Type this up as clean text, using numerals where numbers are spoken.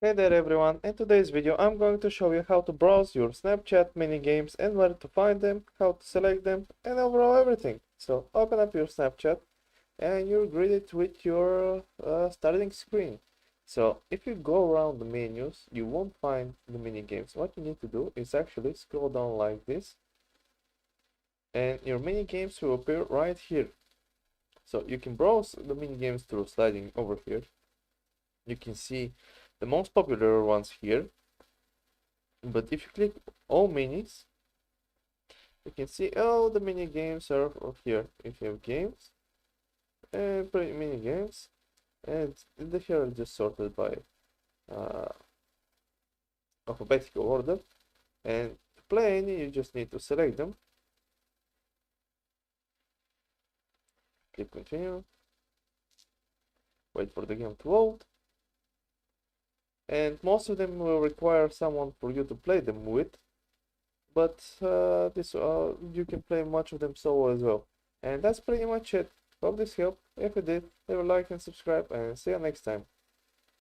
Hey there everyone, in today's video I'm going to show you how to browse your Snapchat mini games and where to find them, how to select them, and overall everything. So open up your Snapchat and you're greeted with your starting screen. So if you go around the menus, you won't find the mini games. What you need to do is actually scroll down like this and your mini games will appear right here. So you can browse the mini games through sliding over here. You can see the most popular ones here. But if you click all minis, you can see all the mini games are here. If you have games and mini games, and here are just sorted by uh, alphabetical order. And to play any, you just need to select them. Click continue. Wait for the game to load. And most of them will require someone for you to play them with. But you can play much of them solo as well. And that's pretty much it. Hope this helped. If it did, leave a like and subscribe, and see you next time.